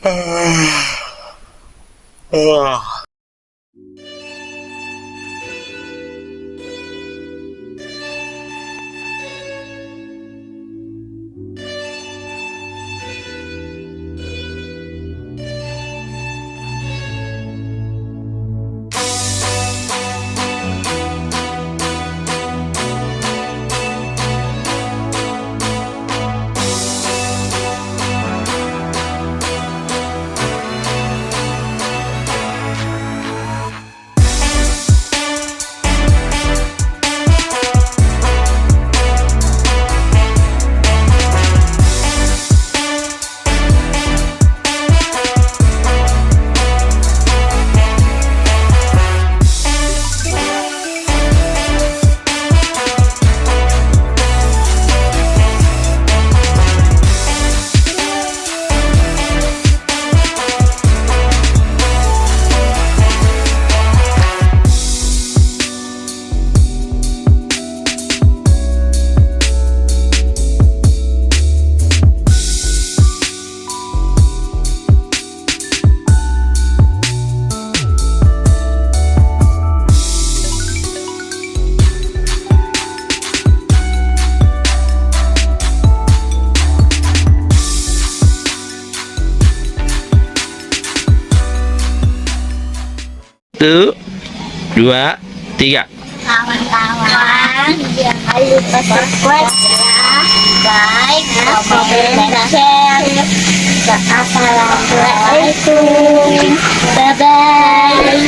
Satu, dua, tiga. Kawan-kawan, jangan lupa subscribe ya, like, komen, dan share. Assalamualaikum, bye bye.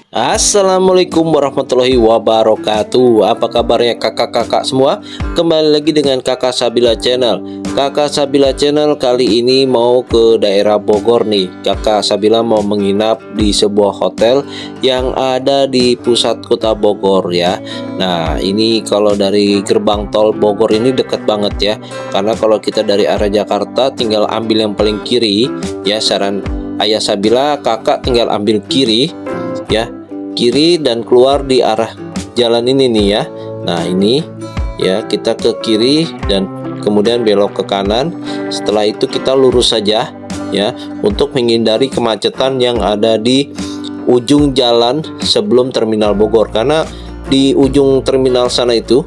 Assalamualaikum warahmatullahi wabarakatuh. Apa kabarnya kakak-kakak semua? Kembali lagi dengan Kakak Sabila Channel. Kakak Sabila Channel kali ini mau ke daerah Bogor nih. Kakak Sabila mau menginap di sebuah hotel yang ada di pusat kota Bogor ya. Nah ini kalau dari gerbang tol Bogor ini deket banget ya. Karena kalau kita dari arah Jakarta tinggal ambil yang paling kiri ya. Saran Ayah Sabila, kakak tinggal ambil kiri ya, kiri dan keluar di arah jalan ini nih ya. Nah ini ya, kita ke kiri dan kemudian belok ke kanan. Setelah itu kita lurus saja ya, untuk menghindari kemacetan yang ada di ujung jalan sebelum terminal Bogor. Karena di ujung terminal sana itu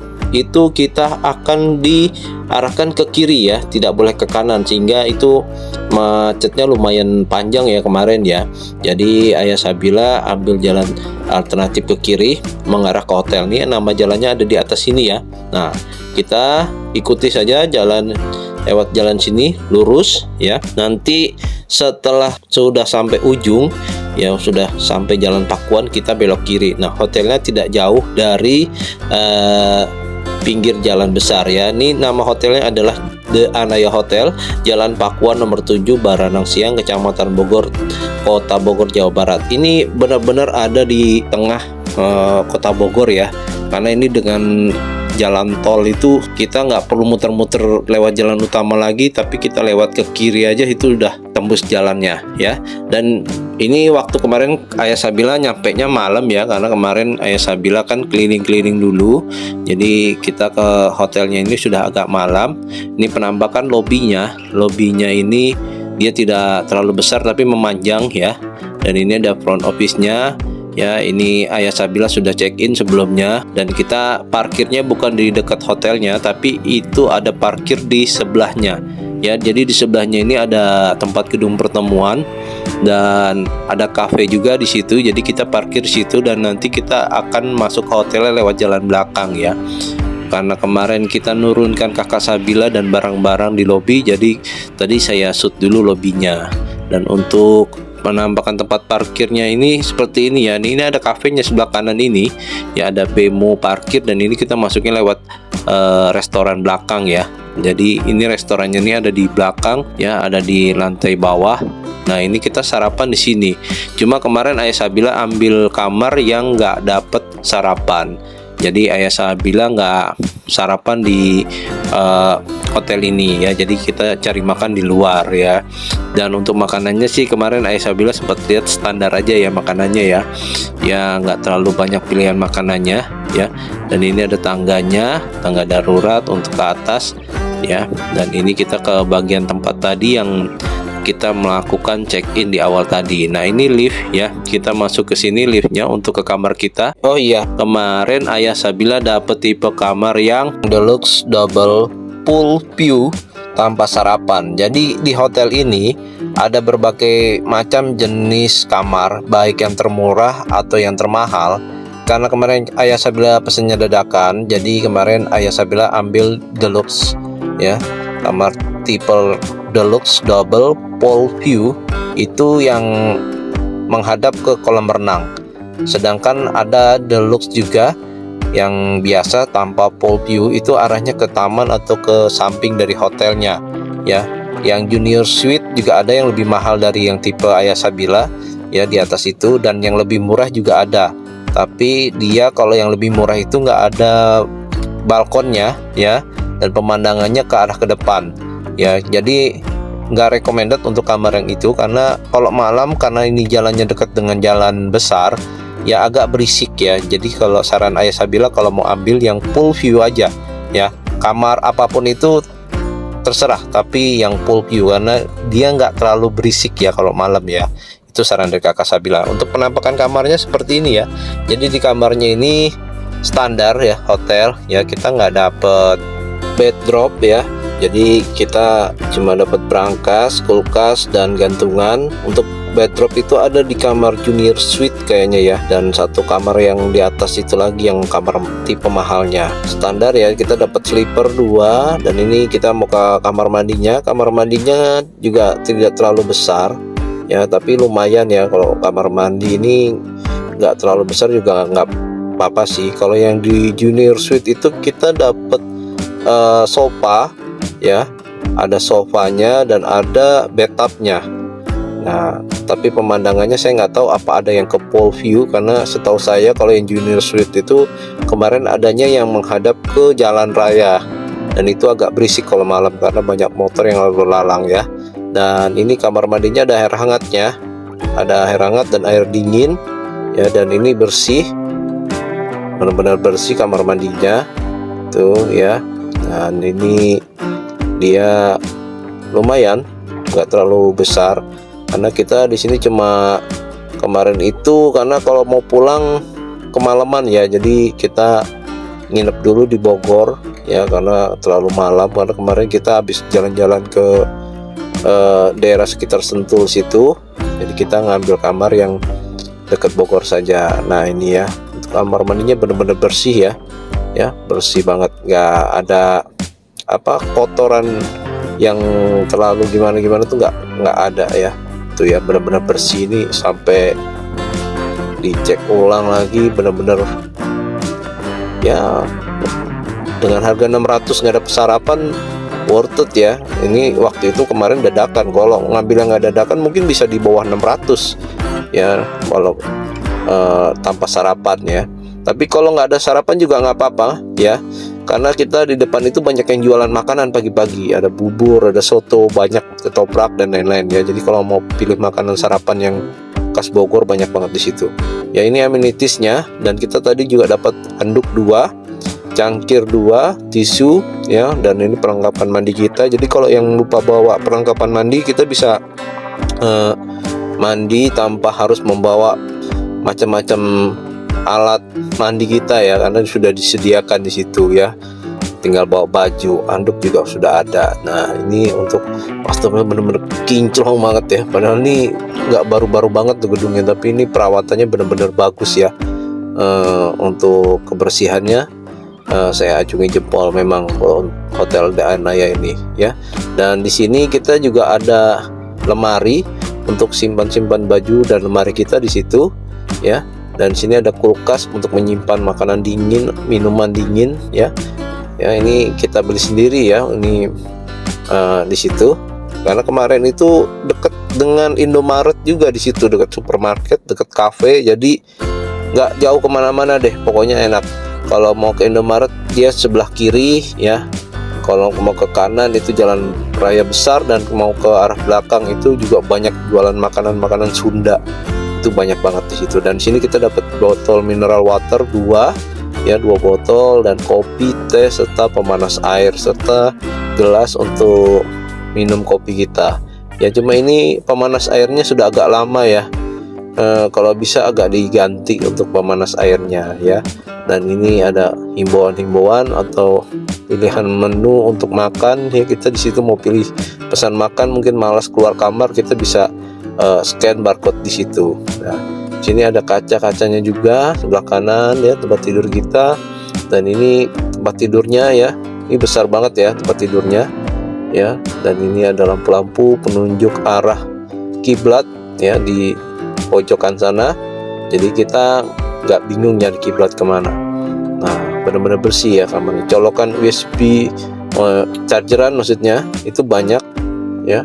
kita akan diarahkan ke kiri ya, tidak boleh ke kanan, sehingga itu macetnya lumayan panjang ya kemarin ya. Jadi Ayah Sabila ambil jalan alternatif ke kiri mengarah ke hotel. Nih nama jalannya ada di atas sini ya. Nah kita ikuti saja jalan, lewat jalan sini lurus ya. Nanti setelah sudah sampai ujung ya, sudah sampai jalan Pakuan, kita belok kiri. Nah hotelnya tidak jauh dari pinggir jalan besar ya. Ini nama hotelnya adalah The Anaya Hotel, Jalan Pakuan nomor 7, Baranang Siang, Kecamatan Bogor, Kota Bogor, Jawa Barat. Ini benar-benar ada di tengah Kota Bogor ya. Karena ini dengan jalan tol itu kita nggak perlu muter-muter lewat jalan utama lagi, tapi kita lewat ke kiri aja itu udah tembus jalannya ya. Dan ini waktu kemarin Ayah Sabila nyampenya malam ya, karena kemarin Ayah Sabila kan keliling-keliling dulu. Jadi kita ke hotelnya ini sudah agak malam. Ini penampakan lobinya ini dia tidak terlalu besar tapi memanjang ya. Dan ini ada front office-nya ya. Ini Ayah Sabila sudah check-in sebelumnya, dan kita parkirnya bukan di dekat hotelnya, tapi itu ada parkir di sebelahnya ya. Jadi di sebelahnya ini ada tempat gedung pertemuan dan ada cafe juga di situ. Jadi kita parkir di situ dan nanti kita akan masuk ke hotelnya lewat jalan belakang ya. Karena kemarin kita nurunkan kakak Sabila dan barang-barang di lobi, jadi tadi saya shoot dulu lobinya. Dan untuk penampakan tempat parkirnya ini seperti ini ya. Ini ada kafenya sebelah kanan ini ya, ada Bemo parkir, dan ini kita masuknya lewat restoran belakang ya. Jadi ini restorannya ini ada di belakang ya, ada di lantai bawah. Nah ini kita sarapan di sini. Cuma kemarin Ayah Sabila ambil kamar yang nggak dapet sarapan. Jadi Ayah Sabila nggak sarapan di hotel ini ya. Jadi kita cari makan di luar ya. Dan untuk makanannya sih kemarin Ayah Sabila sempat lihat standar aja ya makanannya ya. Ya nggak terlalu banyak pilihan makanannya ya. Dan ini ada tangganya, tangga darurat untuk ke atas ya. Dan ini kita ke bagian tempat tadi yang kita melakukan check-in di awal tadi. Nah, ini lift ya. Kita masuk ke sini liftnya untuk ke kamar kita. Oh iya, kemarin Ayah Sabila dapet tipe kamar yang deluxe double pool view tanpa sarapan. Jadi di hotel ini ada berbagai macam jenis kamar, baik yang termurah atau yang termahal. Karena kemarin Ayah Sabila pesennya dadakan, jadi kemarin Ayah Sabila ambil deluxe ya, kamar tipe deluxe double pool view itu yang menghadap ke kolam renang. Sedangkan ada deluxe juga yang biasa tanpa pool view, itu arahnya ke taman atau ke samping dari hotelnya ya. Yang junior suite juga ada yang lebih mahal dari yang tipe Ayah Sabila ya, di atas itu, dan yang lebih murah juga ada. Tapi dia kalau yang lebih murah itu nggak ada balkonnya ya, dan pemandangannya ke arah ke depan ya. Jadi nggak recommended untuk kamar yang itu, karena kalau malam, karena ini jalannya dekat dengan jalan besar ya, agak berisik ya. Jadi kalau saran Ayah Sabila kalau mau ambil yang pool view aja ya, kamar apapun itu terserah, tapi yang pool view karena dia nggak terlalu berisik ya kalau malam ya. Itu saran dari Kakak Sabila. Untuk penampakan kamarnya seperti ini ya. Jadi di kamarnya ini standar ya hotel ya, kita nggak dapet bed drop ya. Jadi kita cuma dapat brankas, kulkas, dan gantungan. Untuk bed drop itu ada di kamar junior suite kayaknya ya, dan satu kamar yang di atas itu lagi yang kamar tipe mahalnya. Standar ya, kita dapat sleeper 2, dan ini kita mau ke kamar mandinya. Kamar mandinya juga tidak terlalu besar ya, tapi lumayan ya. Kalau kamar mandi ini nggak terlalu besar juga nggak apa-apa sih. Kalau yang di junior suite itu kita dapat sofa ya, ada sofanya dan ada bathtubnya. Nah, tapi pemandangannya saya nggak tahu apa ada yang ke pool view, karena setahu saya kalau yang junior suite itu kemarin adanya yang menghadap ke jalan raya, dan itu agak berisik kalau malam karena banyak motor yang lalu lalang ya. Dan ini kamar mandinya ada air hangatnya, ada air hangat dan air dingin ya, dan ini bersih, benar-benar bersih kamar mandinya tuh ya. Dan ini dia lumayan, nggak terlalu besar, karena kita di sini cuma kemarin itu karena kalau mau pulang kemalaman ya, jadi kita nginep dulu di Bogor ya, karena terlalu malam. Karena kemarin kita habis jalan-jalan ke daerah sekitar Sentul situ, jadi kita ngambil kamar yang dekat Bogor saja. Nah ini ya, untuk kamar mandinya benar-benar bersih ya, bersih banget, nggak ada apa kotoran yang terlalu gimana tuh nggak ada ya. Tuh ya, benar-benar bersih. Ini sampai dicek ulang lagi, benar-benar ya, dengan harga 600 nggak ada sarapan, worth it ya. Ini waktu itu kemarin dadakan. Kalau ngambil yang nggak dadakan mungkin bisa di bawah 600 ya, kalau tanpa sarapan ya. Tapi kalau nggak ada sarapan juga nggak apa-apa ya, karena kita di depan itu banyak yang jualan makanan pagi-pagi, ada bubur, ada soto, banyak ketoprak dan lain-lain ya. Jadi kalau mau pilih makanan sarapan yang khas Bogor banyak banget di situ ya. Ini amenitiesnya, dan kita tadi juga dapat handuk 2, cangkir 2, tisu ya, dan ini perlengkapan mandi kita. Jadi kalau yang lupa bawa perlengkapan mandi, kita bisa mandi tanpa harus membawa macam-macam alat mandi kita ya, karena sudah disediakan di situ ya. Tinggal bawa baju, handuk juga sudah ada. Nah ini untuk wastafnya bener-bener kinclong banget ya. Padahal ini nggak baru-baru banget tuh gedungnya, tapi ini perawatannya bener-bener bagus ya. Untuk kebersihannya saya acungi jempol memang Hotel The Anaya ini ya. Dan di sini kita juga ada lemari untuk simpan-simpan baju dan lemari kita di situ ya. Dan sini ada kulkas untuk menyimpan makanan dingin, minuman dingin ya. Ya ini kita beli sendiri ya, ini di situ. Karena kemarin itu dekat dengan Indomaret juga di situ, dekat supermarket, dekat kafe. Jadi nggak jauh kemana-mana deh, pokoknya enak. Kalau mau ke Indomaret dia sebelah kiri ya, Kalau mau ke kanan itu jalan raya besar, dan mau ke arah belakang itu juga banyak jualan makanan-makanan Sunda. Itu banyak banget di situ. Dan sini kita dapat botol mineral water 2 botol, dan kopi, teh, serta pemanas air, serta gelas untuk minum kopi kita. Ya, cuma ini pemanas airnya sudah agak lama ya. Kalau bisa agak diganti untuk pemanas airnya ya. Dan ini ada himbauan-himbauan atau pilihan menu untuk makan ya. Kita di situ mau pilih pesan makan, mungkin malas keluar kamar, kita bisa scan barcode di situ. Nah, sini ada kaca-kacanya juga sebelah kanan ya, tempat tidur kita. Dan ini tempat tidurnya ya. Ini besar banget ya tempat tidurnya ya. Dan ini ada lampu-lampu penunjuk arah kiblat ya di pojokan sana. Jadi kita nggak bingung nyari kiblat kemana. Nah, benar-benar bersih ya kamarnya. Colokan USB chargeran maksudnya itu banyak ya.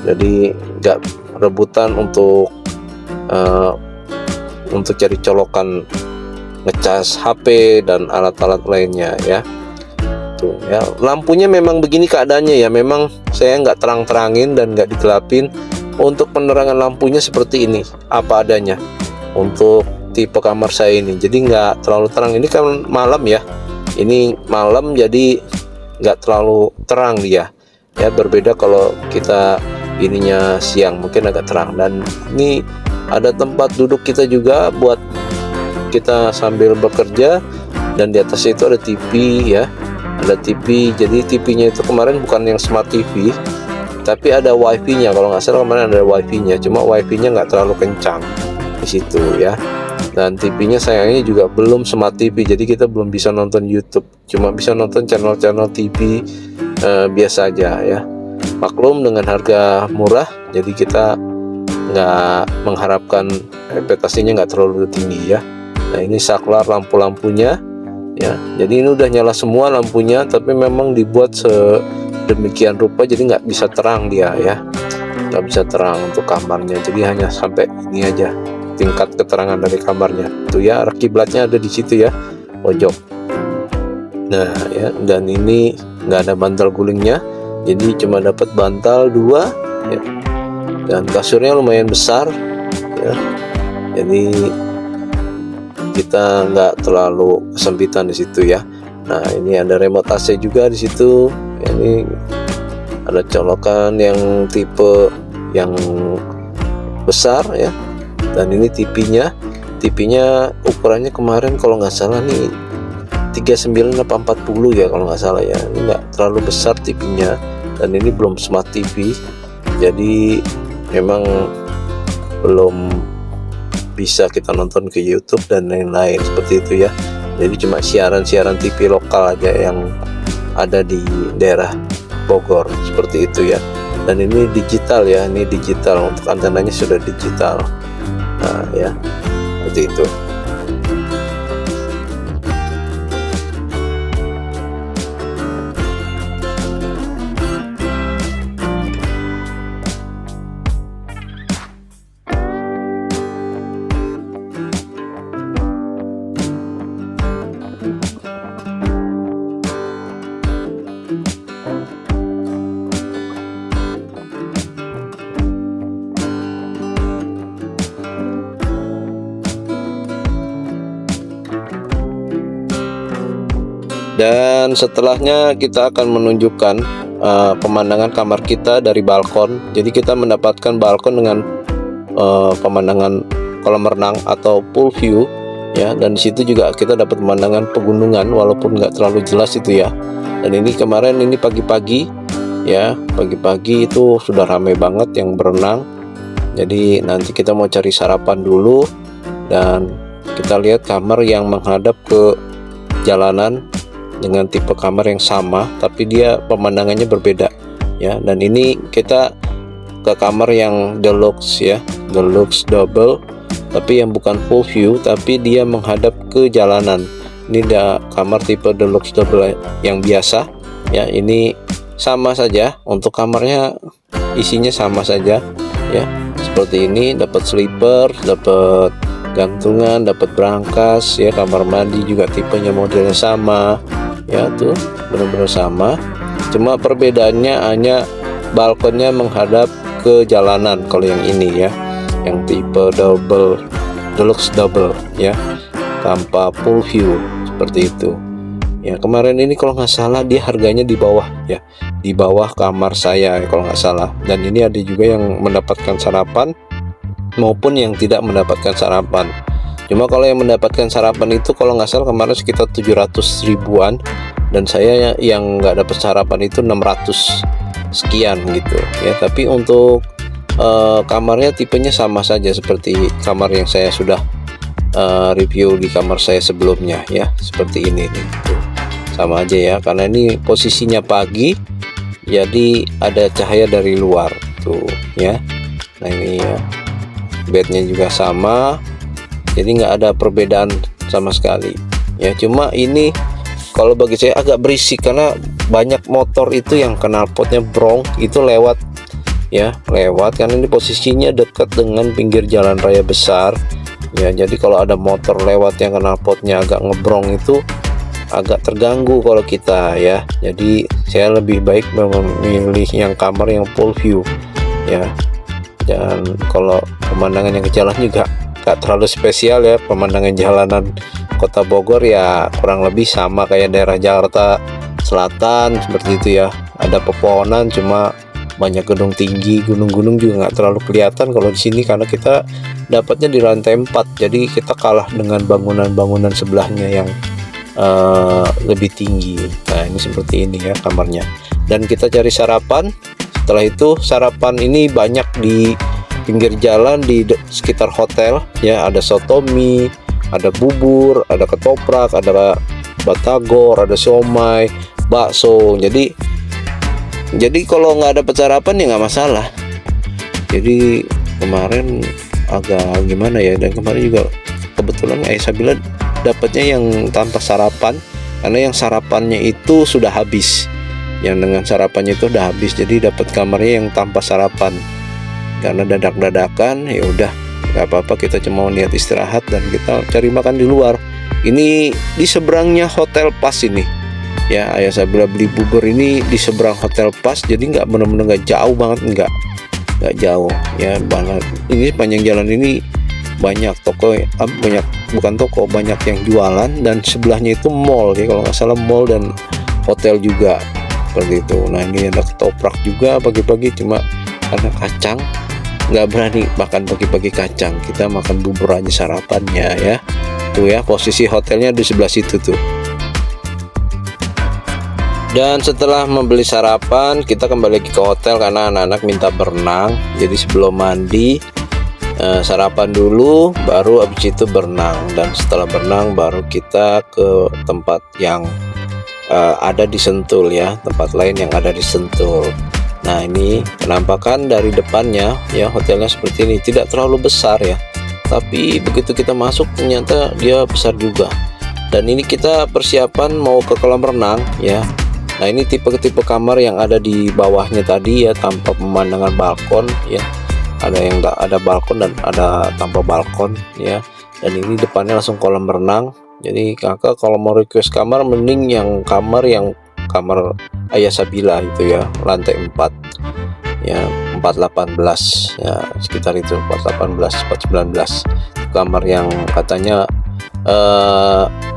Jadi nggak rebutan untuk cari colokan ngecas HP dan alat-alat lainnya ya. Tuh ya, lampunya memang begini keadaannya ya. Memang saya nggak terang-terangin dan nggak digelapin. Untuk penerangan lampunya seperti ini, apa adanya untuk tipe kamar saya ini. Jadi nggak terlalu terang. Ini kan malam ya. Ini malam jadi nggak terlalu terang dia. Ya, berbeda kalau kita ininya siang, mungkin agak terang. Dan ini ada tempat duduk kita juga buat kita sambil bekerja. Dan di atas itu ada TV ya. Ada TV. Jadi TV-nya itu kemarin bukan yang smart TV, tapi ada wifi-nya. Kalau nggak salah kemarin ada wifi-nya, cuma wifi-nya nggak terlalu kencang di situ ya. Dan TV-nya sayangnya juga belum smart TV, jadi kita belum bisa nonton YouTube, cuma bisa nonton channel-channel TV biasa aja ya. Maklum dengan harga murah, jadi kita nggak mengharapkan ekspektasinya nggak terlalu tinggi ya. Nah, ini saklar lampu-lampunya ya. Jadi ini udah nyala semua lampunya, tapi memang dibuat demikian rupa jadi nggak bisa terang dia ya, nggak bisa terang untuk kamarnya. Jadi hanya sampai ini aja tingkat keterangan dari kamarnya. Tuh ya, arah kiblatnya ada di situ ya, pojok. Nah ya, dan ini nggak ada bantal gulingnya, jadi cuma dapat bantal 2 ya. Dan kasurnya lumayan besar ya, jadi kita nggak terlalu kesempitan di situ ya. Nah, ini ada remote AC juga di situ. Ini ada colokan yang tipe yang besar ya. Dan ini TV-nya ukurannya kemarin kalau nggak salah nih 39 apa 40 ya kalau nggak salah ya. Ini nggak terlalu besar TV-nya, dan ini belum smart TV, jadi memang belum bisa kita nonton ke YouTube dan lain-lain seperti itu ya. Jadi cuma siaran-siaran TV lokal aja yang ada di daerah Bogor seperti itu ya. Dan ini digital ya, ini digital, untuk antenanya sudah digital. Nah ya, seperti itu. Dan setelahnya kita akan menunjukkan pemandangan kamar kita dari balkon. Jadi kita mendapatkan balkon dengan pemandangan kolam renang atau pool view ya. Dan di situ juga kita dapat pemandangan pegunungan walaupun nggak terlalu jelas itu ya. Dan ini kemarin ini pagi-pagi ya, pagi-pagi itu sudah ramai banget yang berenang. Jadi nanti kita mau cari sarapan dulu, dan kita lihat kamar yang menghadap ke jalanan dengan tipe kamar yang sama, tapi dia pemandangannya berbeda ya. Dan ini kita ke kamar yang deluxe ya, deluxe double, tapi yang bukan full view, tapi dia menghadap ke jalanan. Ini ada kamar tipe deluxe double yang biasa ya. Ini sama saja, untuk kamarnya isinya sama saja ya. Seperti ini, dapat sleeper, dapat gantungan, dapat brankas ya. Kamar mandi juga tipenya modelnya sama ya, tuh benar-benar sama. Cuma perbedaannya hanya balkonnya menghadap ke jalanan kalau yang ini ya, yang tipe deluxe double ya, tanpa full view seperti itu ya. Kemarin ini kalau nggak salah dia harganya di bawah ya, di bawah kamar saya kalau nggak salah. Dan ini ada juga yang mendapatkan sarapan maupun yang tidak mendapatkan sarapan. Cuma kalau yang mendapatkan sarapan itu kalau nggak salah kemarin sekitar 700 ribuan, dan saya yang nggak dapat sarapan itu 600 sekian gitu ya. Tapi untuk kamarnya tipenya sama saja seperti kamar yang saya sudah review di kamar saya sebelumnya ya, seperti ini nih. Tuh, sama aja ya, karena ini posisinya pagi jadi ada cahaya dari luar tuh ya. Nah ini ya, bednya juga sama, jadi nggak ada perbedaan sama sekali ya. Cuma ini kalau bagi saya agak berisik karena banyak motor itu yang knalpotnya brong itu lewat ya, lewat karena ini posisinya dekat dengan pinggir jalan raya besar ya. Jadi kalau ada motor lewat yang knalpotnya agak ngebrong itu agak terganggu kalau kita ya. Jadi saya lebih baik memilih yang kamar yang full view ya. Dan kalau pemandangan yang ke jalan juga gak terlalu spesial ya, pemandangan jalanan kota Bogor ya kurang lebih sama kayak daerah Jakarta Selatan seperti itu ya. Ada pepohonan, cuma banyak gedung tinggi, gunung-gunung juga nggak terlalu kelihatan kalau di sini karena kita dapatnya di lantai 4, jadi kita kalah dengan bangunan-bangunan sebelahnya yang lebih tinggi. Nah ini seperti ini ya kamarnya. Dan kita cari sarapan. Setelah itu sarapan ini banyak di pinggir jalan di sekitar hotel ya. Ada soto mie, ada bubur, ada ketoprak, ada batagor, ada siomay, bakso. Jadi kalau nggak dapat sarapan ya nggak masalah. Jadi kemarin agak gimana ya, dan kemarin juga kebetulan Aisyah bilang dapatnya yang tanpa sarapan karena yang sarapannya itu sudah habis. Yang dengan sarapannya itu udah habis, jadi dapat kamarnya yang tanpa sarapan. Karena dadak-dadakan ya udah nggak apa-apa, kita cuma niat istirahat dan kita cari makan di luar. Ini di seberangnya Hotel Pas ini ya. Ayah saya beli bubur ini di seberang Hotel Pas, jadi nggak benar-benar nggak jauh banget, nggak jauh ya banget. Ini sepanjang jalan ini banyak toko, banyak yang jualan, dan sebelahnya itu mall ya kalau nggak salah, mall dan hotel juga seperti itu. Nah ini ada ketoprak juga pagi-pagi, cuma karena kacang nggak berani makan pagi-pagi kacang, kita makan bubur aja sarapannya ya. Tuh ya, posisi hotelnya di sebelah situ tuh. Dan setelah membeli sarapan, kita kembali lagi ke hotel karena anak-anak minta berenang. Jadi sebelum mandi sarapan dulu, baru habis itu berenang. Dan setelah berenang baru kita ke tempat yang ada di Sentul ya, tempat lain yang ada di Sentul. Nah ini penampakan dari depannya ya, hotelnya seperti ini, tidak terlalu besar ya, tapi begitu kita masuk ternyata dia besar juga. Dan ini kita persiapan mau ke kolam renang ya. Nah ini tipe-tipe kamar yang ada di bawahnya tadi ya, tanpa pemandangan balkon ya. Ada yang ada balkon dan ada tanpa balkon ya. Dan ini depannya langsung kolam renang. Jadi kakak kalau mau request kamar, mending yang kamar Ayah Sabila itu ya, lantai 4 ya, 418 ya, sekitar itu 418 419 kamar yang katanya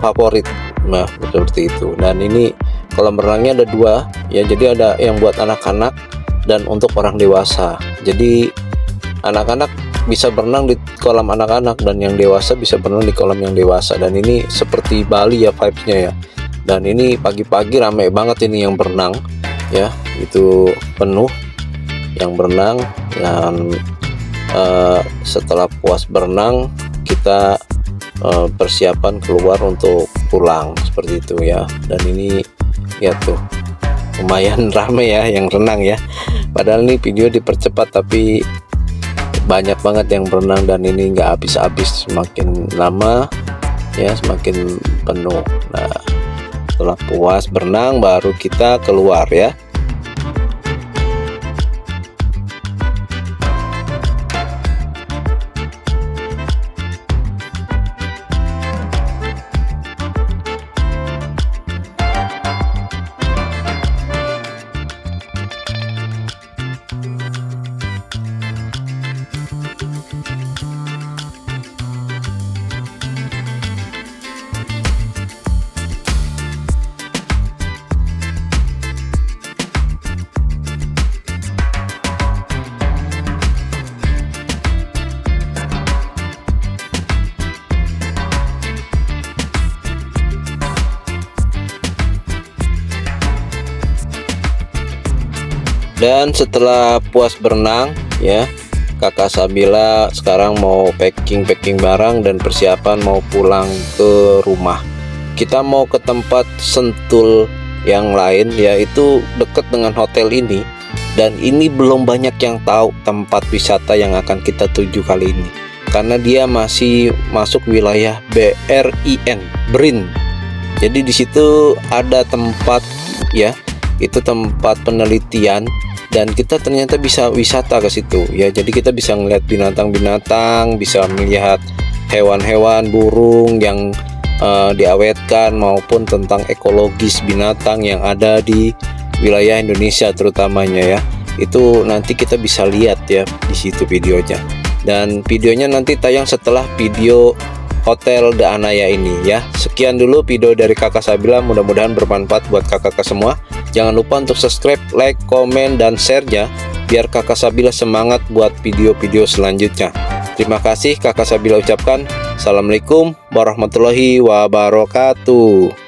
favorit. Nah seperti itu. Dan ini kolam renangnya ada 2 ya, jadi ada yang buat anak-anak dan untuk orang dewasa. Jadi anak-anak bisa berenang di kolam anak-anak dan yang dewasa bisa berenang di kolam yang dewasa. Dan ini seperti Bali ya vibes-nya ya. Dan ini pagi-pagi rame banget ini yang berenang ya, itu penuh yang berenang. Dan setelah puas berenang kita persiapan keluar untuk pulang seperti itu ya. Dan ini ya tuh lumayan rame ya yang renang ya, padahal ini video dipercepat tapi banyak banget yang berenang dan ini nggak habis-habis, semakin lama ya semakin penuh. Nah setelah puas berenang baru kita keluar ya. Dan setelah puas berenang ya, Kakak Sabila sekarang mau packing barang dan persiapan mau pulang ke rumah. Kita mau ke tempat Sentul yang lain, yaitu dekat dengan hotel ini. Dan ini belum banyak yang tahu tempat wisata yang akan kita tuju kali ini, karena dia masih masuk wilayah BRIN. Jadi di situ ada tempat ya, itu tempat penelitian. Dan kita ternyata bisa wisata ke situ ya, jadi kita bisa ngeliat binatang-binatang, bisa melihat hewan-hewan, burung yang diawetkan, maupun tentang ekologis binatang yang ada di wilayah Indonesia terutamanya ya. Itu nanti kita bisa lihat ya di situ videonya. Dan videonya nanti tayang setelah video Hotel The Anaya ini ya. Sekian dulu video dari Kakak Sabila, mudah-mudahan bermanfaat buat kakak semua. Jangan lupa untuk subscribe, like, komen, dan share-nya biar Kakak Sabila semangat buat video-video selanjutnya. Terima kasih Kakak Sabila ucapkan. Assalamualaikum warahmatullahi wabarakatuh.